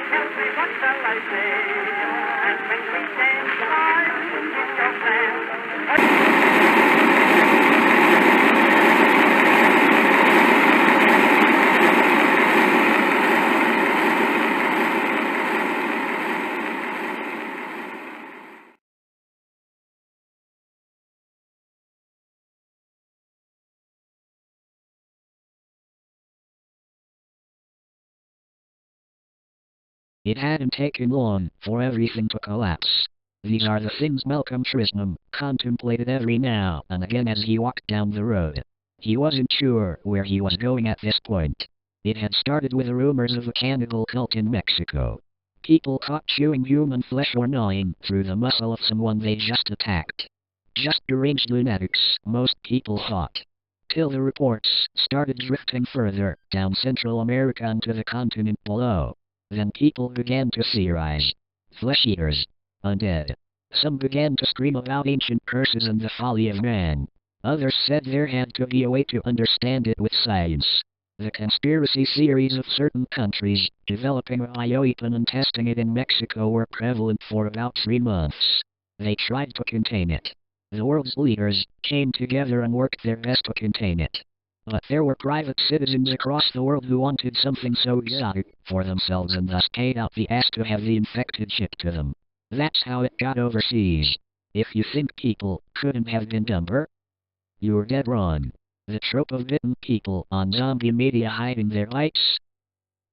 Tell me what shall I say? And when we dance on, it's your plan. It hadn't taken long for everything to collapse. These are the things Malcolm Trisnam contemplated every now and again as he walked down the road. He wasn't sure where he was going at this point. It had started with the rumors of a cannibal cult in Mexico. People caught chewing human flesh or gnawing through the muscle of someone they just attacked. Just deranged lunatics, most people thought. Till the reports started drifting further down Central America and to the continent below. Then people began to theorize. Flesh-eaters. Undead. Some began to scream about ancient curses and the folly of man. Others said there had to be a way to understand it with science. The conspiracy theories of certain countries, developing a bioweapon and testing it in Mexico, were prevalent for about 3 months. They tried to contain it. The world's leaders came together and worked their best to contain it. But there were private citizens across the world who wanted something so exotic for themselves and thus paid out the ass to have the infected shipped to them. That's how it got overseas. If you think people couldn't have been dumber, you're dead wrong. The trope of bitten people on zombie media hiding their lights?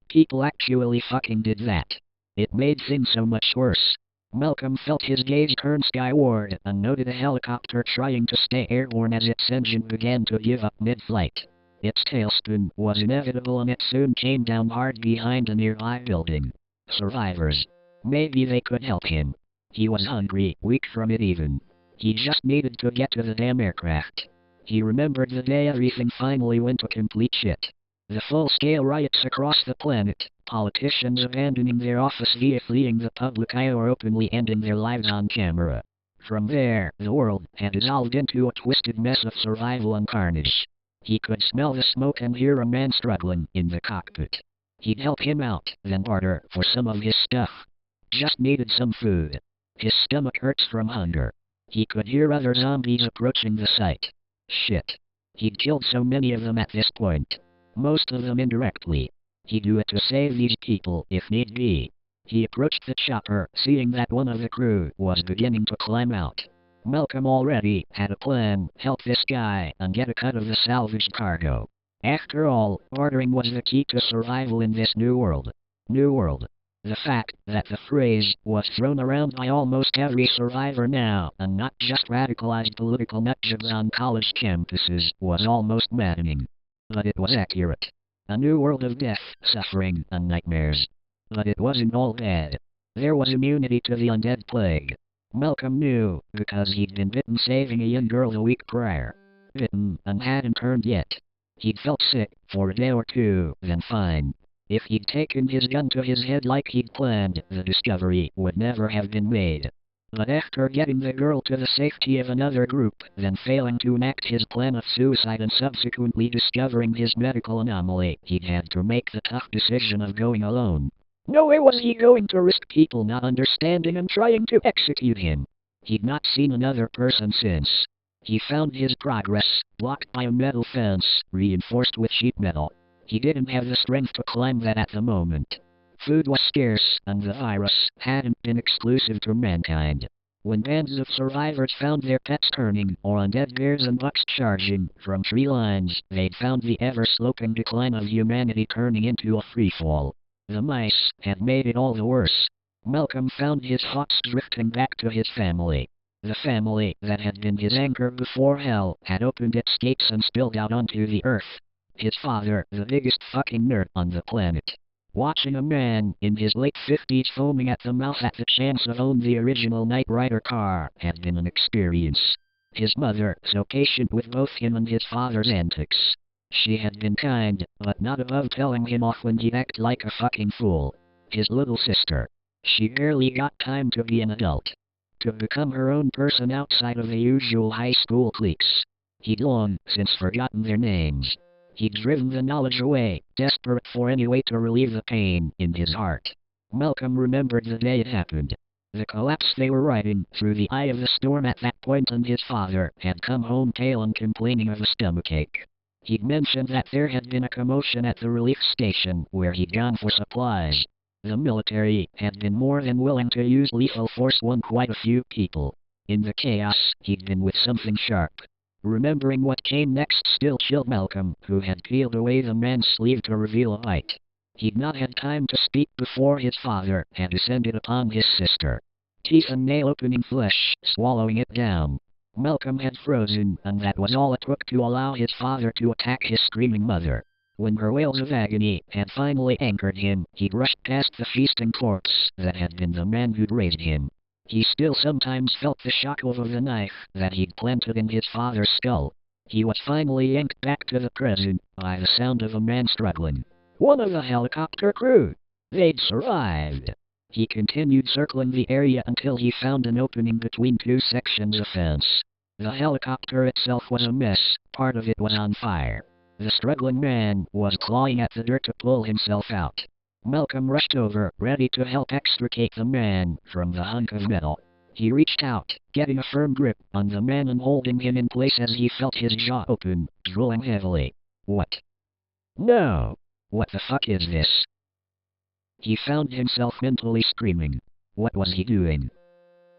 People actually fucking did that. It made things so much worse. Malcolm felt his gaze turn skyward and noted a helicopter trying to stay airborne as its engine began to give up mid-flight. Its tailspin was inevitable and it soon came down hard behind a nearby building. Survivors. Maybe they could help him. He was hungry, weak from it even. He just needed to get to the damn aircraft. He remembered the day everything finally went to complete shit. The full-scale riots across the planet, politicians abandoning their office via fleeing the public eye or openly ending their lives on camera. From there, the world had dissolved into a twisted mess of survival and carnage. He could smell the smoke and hear a man struggling in the cockpit. He'd help him out, then barter for some of his stuff. Just needed some food. His stomach hurts from hunger. He could hear other zombies approaching the site. Shit. He'd killed so many of them at this point. Most of them indirectly. He'd do it to save these people if need be. He approached the chopper, seeing that one of the crew was beginning to climb out. Malcolm already had a plan: help this guy and get a cut of the salvaged cargo. After all, bartering was the key to survival in this new world. New world. The fact that the phrase was thrown around by almost every survivor now, and not just radicalized political nutjobs on college campuses, was almost maddening. But it was accurate. A new world of death, suffering, and nightmares. But it wasn't all bad. There was immunity to the undead plague. Malcolm knew, because he'd been bitten saving a young girl the week prior. Bitten, and hadn't turned yet. He'd felt sick for a day or two, then fine. If he'd taken his gun to his head like he'd planned, the discovery would never have been made. But after getting the girl to the safety of another group, then failing to enact his plan of suicide and subsequently discovering his medical anomaly, he'd had to make the tough decision of going alone. Nowhere was he going to risk people not understanding and trying to execute him. He'd not seen another person since. He found his progress blocked by a metal fence, reinforced with sheet metal. He didn't have the strength to climb that at the moment. Food was scarce, and the virus hadn't been exclusive to mankind. When bands of survivors found their pets turning, or undead bears and bucks charging from tree lines, they'd found the ever-sloping decline of humanity turning into a freefall. The mice had made it all the worse. Malcolm found his thoughts drifting back to his family. The family that had been his anchor before hell had opened its gates and spilled out onto the earth. His father, the biggest fucking nerd on the planet. Watching a man in his late 50s foaming at the mouth at the chance of owning the original Knight Rider car had been an experience. His mother, so patient with both him and his father's antics. She had been kind, but not above telling him off when he'd act like a fucking fool. His little sister. She barely got time to be an adult. To become her own person outside of the usual high school cliques. He'd long since forgotten their names. He'd driven the knowledge away, desperate for any way to relieve the pain in his heart. Malcolm remembered the day it happened. The collapse they were riding through the eye of the storm at that point, and his father had come home pale and complaining of a stomachache. He'd mentioned that there had been a commotion at the relief station where he'd gone for supplies. The military had been more than willing to use lethal force on quite a few people. In the chaos, he'd been with something sharp. Remembering what came next still chilled Malcolm, who had peeled away the man's sleeve to reveal a bite. He'd not had time to speak before his father had descended upon his sister. Teeth and nail-opening flesh, swallowing it down. Malcolm had frozen, and that was all it took to allow his father to attack his screaming mother. When her wails of agony had finally anchored him, he'd rushed past the feasting corpse that had been the man who'd raised him. He still sometimes felt the shock of the knife that he'd planted in his father's skull. He was finally yanked back to the present by the sound of a man struggling. One of the helicopter crew. They'd survived. He continued circling the area until he found an opening between two sections of fence. The helicopter itself was a mess, part of it was on fire. The struggling man was clawing at the dirt to pull himself out. Malcolm rushed over, ready to help extricate the man from the hunk of metal. He reached out, getting a firm grip on the man and holding him in place as he felt his jaw open, drooling heavily. What? No! What the fuck is this? He found himself mentally screaming. What was he doing?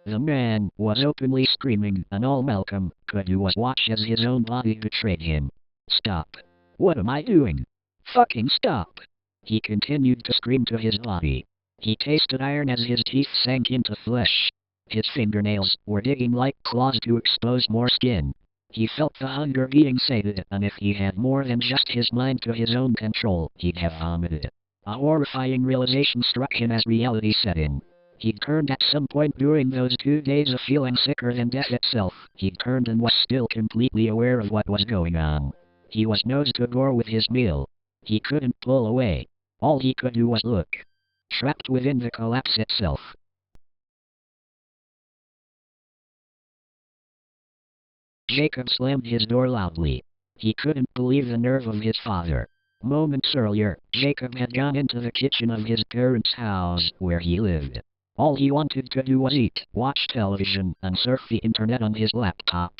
The man was openly screaming, and all Malcolm could do was watch as his own body betrayed him. Stop. What am I doing? Fucking stop. He continued to scream to his body. He tasted iron as his teeth sank into flesh. His fingernails were digging like claws to expose more skin. He felt the hunger being sated, and if he had more than just his mind to his own control, he'd have vomited. A horrifying realization struck him as reality set in. He'd turned at some point during those 2 days of feeling sicker than death itself. He'd turned and was still completely aware of what was going on. He was nose to gore with his meal. He couldn't pull away. All he could do was look. Trapped within the collapse itself. Jacob slammed his door loudly. He couldn't believe the nerve of his father. Moments earlier, Jacob had gone into the kitchen of his parents' house, where he lived. All he wanted to do was eat, watch television, and surf the internet on his laptop.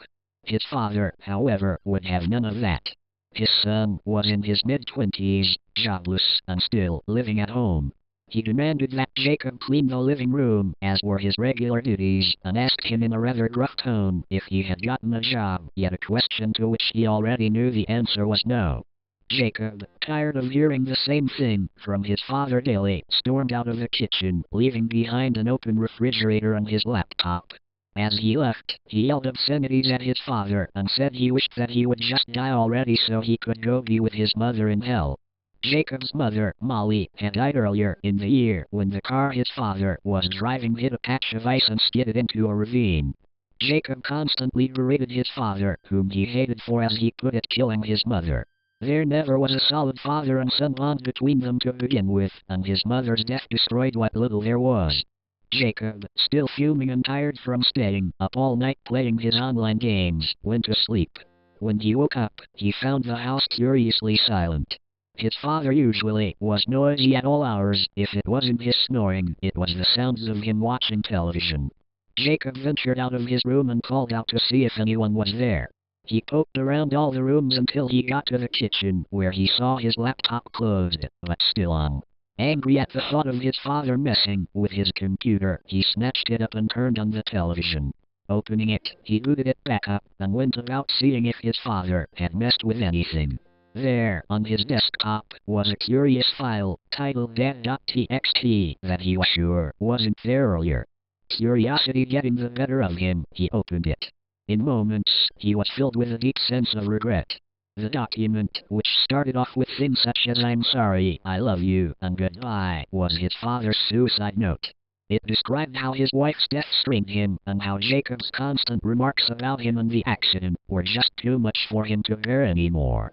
His father, however, would have none of that. His son was in his mid-20s, jobless, and still living at home. He demanded that Jacob clean the living room, as were his regular duties, and asked him in a rather gruff tone if he had gotten a job, yet a question to which he already knew the answer was no. Jacob, tired of hearing the same thing from his father daily, stormed out of the kitchen, leaving behind an open refrigerator and his laptop. As he left, he yelled obscenities at his father and said he wished that he would just die already so he could go be with his mother in hell. Jacob's mother, Molly, had died earlier in the year when the car his father was driving hit a patch of ice and skidded into a ravine. Jacob constantly berated his father, whom he hated for, as he put it, killing his mother. There never was a solid father and son bond between them to begin with, and his mother's death destroyed what little there was. Jacob, still fuming and tired from staying up all night playing his online games, went to sleep. When he woke up, he found the house curiously silent. His father usually was noisy at all hours. If it wasn't his snoring, it was the sounds of him watching television. Jacob ventured out of his room and called out to see if anyone was there. He poked around all the rooms until he got to the kitchen, where he saw his laptop closed, but still on. Angry at the thought of his father messing with his computer, he snatched it up and turned on the television. Opening it, he booted it back up and went about seeing if his father had messed with anything. There, on his desktop, was a curious file, titled Dad.txt, that he was sure wasn't there earlier. Curiosity getting the better of him, he opened it. In moments, he was filled with a deep sense of regret. The document, which started off with things such as "I'm sorry, I love you, and goodbye," was his father's suicide note. It described how his wife's death strained him, and how Jacob's constant remarks about him and the accident were just too much for him to bear anymore.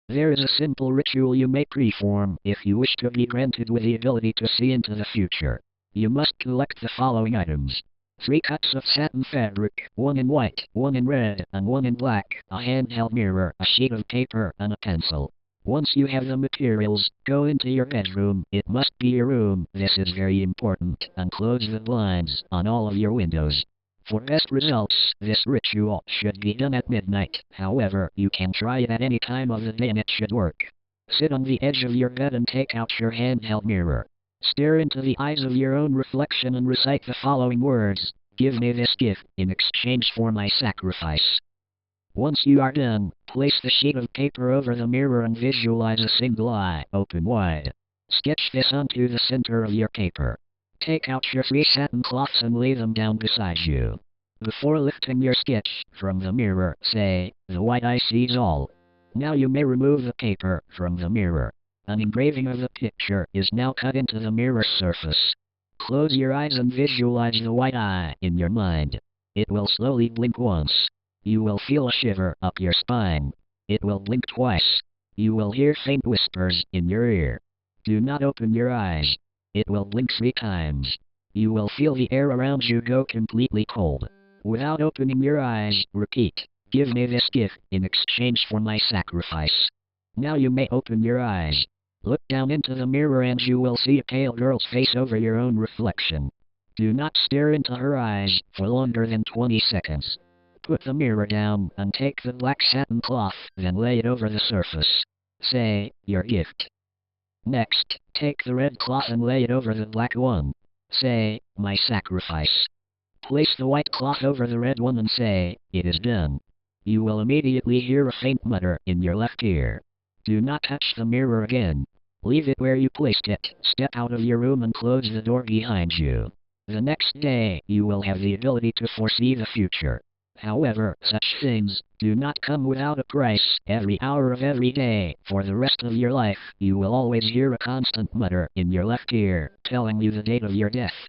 There is a simple ritual you may perform if you wish to be granted with the ability to see into the future. You must collect the following items: 3 cuts of satin fabric, 1 in white, 1 in red, and 1 in black, a handheld mirror, a sheet of paper, and a pencil. Once you have the materials, go into your bedroom. It must be your room, this is very important, and close the blinds on all of your windows. For best results, this ritual should be done at midnight. However, you can try it at any time of the day and it should work. Sit on the edge of your bed and take out your handheld mirror. Stare into the eyes of your own reflection and recite the following words: "Give me this gift in exchange for my sacrifice." Once you are done, place the sheet of paper over the mirror and visualize a single eye, open wide. Sketch this onto the center of your paper. Take out your 3 satin cloths and lay them down beside you. Before lifting your sketch from the mirror, say, "The white eye sees all." Now you may remove the paper from the mirror. An engraving of the picture is now cut into the mirror surface. Close your eyes and visualize the white eye in your mind. It will slowly blink once. You will feel a shiver up your spine. It will blink twice. You will hear faint whispers in your ear. Do not open your eyes. It will blink 3 times. You will feel the air around you go completely cold. Without opening your eyes, repeat, "Give me this gift in exchange for my sacrifice." Now you may open your eyes. Look down into the mirror and you will see a pale girl's face over your own reflection. Do not stare into her eyes for longer than 20 seconds. Put the mirror down and take the black satin cloth, then lay it over the surface. Say, "Your gift." Next, take the red cloth and lay it over the black one. Say, "My sacrifice." Place the white cloth over the red one and say, "It is done." You will immediately hear a faint mutter in your left ear. Do not touch the mirror again. Leave it where you placed it. Step out of your room and close the door behind you. The next day, you will have the ability to foresee the future. However, such things do not come without a price. Every hour of every day, for the rest of your life, you will always hear a constant mutter in your left ear, telling you the date of your death.